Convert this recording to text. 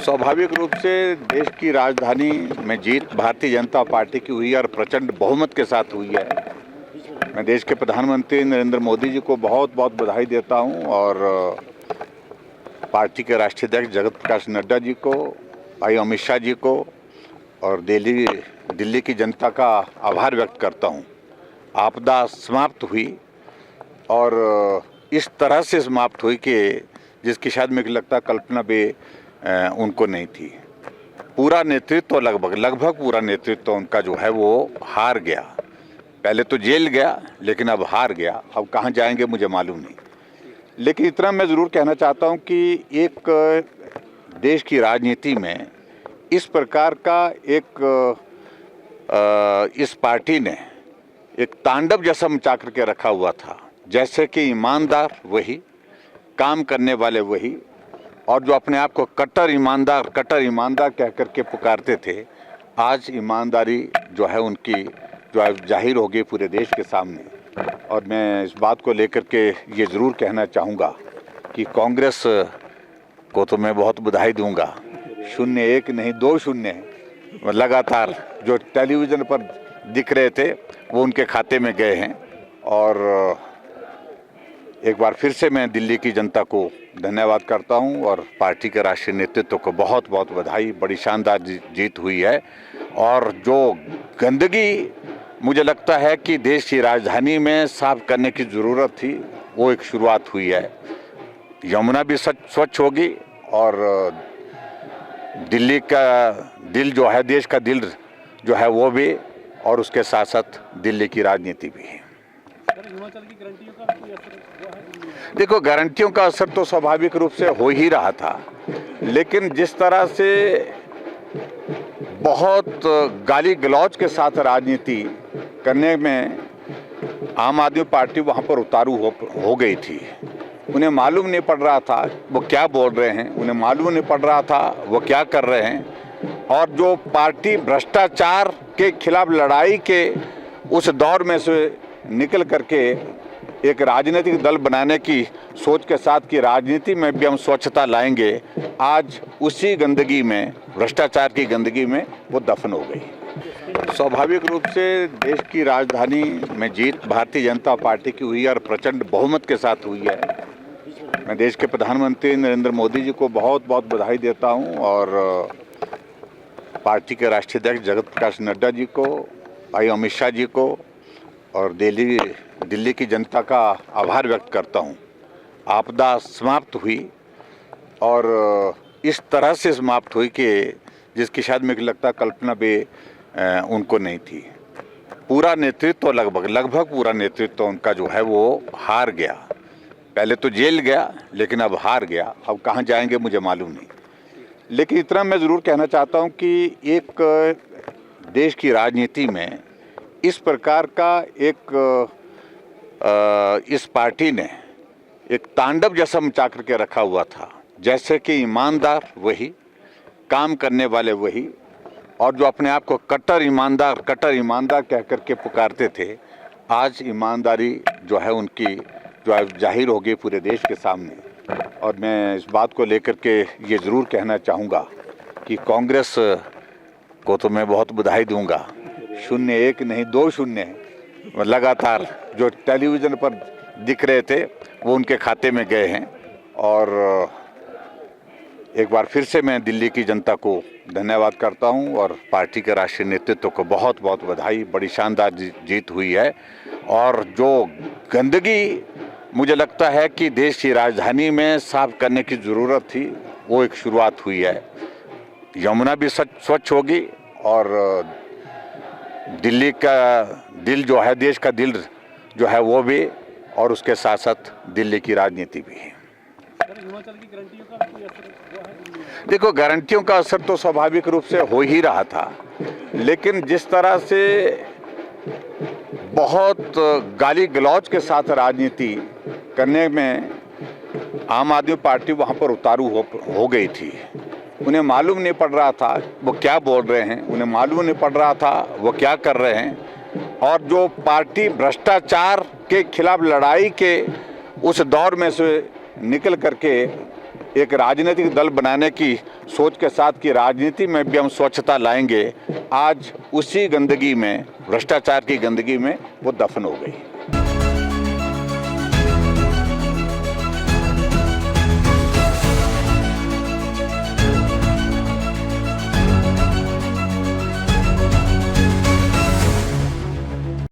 स्वाभाविक रूप से देश की राजधानी में जीत भारतीय जनता पार्टी की हुई और प्रचंड बहुमत के साथ हुई है। मैं देश के प्रधानमंत्री नरेंद्र मोदी जी को बहुत बहुत बधाई देता हूं और पार्टी के राष्ट्रीय अध्यक्ष जगत प्रकाश नड्डा जी को, भाई अमित शाह जी को और दिल्ली की जनता का आभार व्यक्त करता हूं। आपदा समाप्त हुई और इस तरह से समाप्त हुई कि जिसकी शायद मुझे लगता है कल्पना भी उनको नहीं थी। पूरा नेतृत्व लगभग पूरा नेतृत्व उनका जो है वो हार गया। पहले तो जेल गया लेकिन अब हार गया। अब कहाँ जाएंगे मुझे मालूम नहीं, लेकिन इतना मैं ज़रूर कहना चाहता हूँ कि एक देश की राजनीति में इस प्रकार का इस पार्टी ने एक तांडव जैसा मचा करके रखा हुआ था। जैसे कि ईमानदार वही, काम करने वाले वही, और जो अपने आप को कट्टर ईमानदार कह करके पुकारते थे, आज ईमानदारी जो है उनकी जो है जाहिर हो गई पूरे देश के सामने। और मैं इस बात को लेकर के ये ज़रूर कहना चाहूँगा कि कांग्रेस को तो मैं बहुत बधाई दूंगा। 0-1 नहीं 2-0 लगातार जो टेलीविज़न पर दिख रहे थे वो उनके खाते में गए हैं। और एक बार फिर से मैं दिल्ली की जनता को धन्यवाद करता हूं और पार्टी के राष्ट्रीय नेतृत्व को बहुत बहुत बधाई। बड़ी शानदार जीत हुई है। और जो गंदगी मुझे लगता है कि देश की राजधानी में साफ करने की ज़रूरत थी, वो एक शुरुआत हुई है। यमुना भी स्वच्छ होगी और दिल्ली का दिल जो है, देश का दिल जो है वो भी, और उसके साथ साथ दिल्ली की राजनीति भी है। हिमाचल की गारंटियों का कोई असर हुआ है? देखो, गारंटियों का असर तो स्वाभाविक रूप से हो ही रहा था, लेकिन जिस तरह से बहुत गाली गलौज के साथ राजनीति करने में आम आदमी पार्टी वहाँ पर उतारू हो गई थी। उन्हें मालूम नहीं पड़ रहा था वो क्या बोल रहे हैं, उन्हें मालूम नहीं पड़ रहा था वो क्या कर रहे हैं। और जो पार्टी भ्रष्टाचार के खिलाफ लड़ाई के उस दौर में से निकल करके एक राजनीतिक दल बनाने की सोच के साथ कि राजनीति में भी हम स्वच्छता लाएंगे, आज उसी गंदगी में, भ्रष्टाचार की गंदगी में वो दफन हो गई। स्वाभाविक रूप से देश की राजधानी में जीत भारतीय जनता पार्टी की हुई और प्रचंड बहुमत के साथ हुई है। मैं देश के प्रधानमंत्री नरेंद्र मोदी जी को बहुत बहुत बधाई देता हूं और पार्टी के राष्ट्रीय अध्यक्ष जगत प्रकाश नड्डा जी को, भाई अमित शाह जी को और दिल्ली की जनता का आभार व्यक्त करता हूं। आपदा समाप्त हुई और इस तरह से समाप्त हुई कि जिसकी शायद मुझे लगता है कल्पना भी उनको नहीं थी। पूरा नेतृत्व लगभग पूरा नेतृत्व उनका जो है वो हार गया। पहले तो जेल गया लेकिन अब हार गया। अब कहाँ जाएंगे मुझे मालूम नहीं, लेकिन इतना मैं ज़रूर कहना चाहता हूं कि एक देश की राजनीति में इस प्रकार का इस पार्टी ने एक तांडव जैसा मचा करके रखा हुआ था। जैसे कि ईमानदार वही, काम करने वाले वही, और जो अपने आप को कट्टर ईमानदार कह करके पुकारते थे, आज ईमानदारी जो है उनकी जो है जाहिर हो गई पूरे देश के सामने। और मैं इस बात को लेकर के ये ज़रूर कहना चाहूँगा कि कांग्रेस को तो मैं बहुत बधाई दूंगा। 0-1 नहीं 2-0 लगातार जो टेलीविज़न पर दिख रहे थे वो उनके खाते में गए हैं। और एक बार फिर से मैं दिल्ली की जनता को धन्यवाद करता हूं और पार्टी के राष्ट्रीय नेतृत्व को बहुत बहुत बधाई। बड़ी शानदार जीत हुई है। और जो गंदगी मुझे लगता है कि देश की राजधानी में साफ करने की ज़रूरत थी, वो एक शुरुआत हुई है। यमुना भी स्वच्छ होगी और दिल्ली का दिल जो है, देश का दिल जो है वो भी, और उसके साथ साथ दिल्ली की राजनीति भी है। हिमाचल की गारंटियों का कोई असर हुआ है? देखो, गारंटियों का असर तो स्वाभाविक रूप से हो ही रहा था, लेकिन जिस तरह से बहुत गाली गलौज के साथ राजनीति करने में आम आदमी पार्टी वहाँ पर उतारू हो गई थी। उन्हें मालूम नहीं पड़ रहा था वो क्या बोल रहे हैं, उन्हें मालूम नहीं पड़ रहा था वो क्या कर रहे हैं। और जो पार्टी भ्रष्टाचार के खिलाफ लड़ाई के उस दौर में से निकल करके एक राजनीतिक दल बनाने की सोच के साथ कि राजनीति में भी हम स्वच्छता लाएंगे, आज उसी गंदगी में, भ्रष्टाचार की गंदगी में वो दफन हो गई।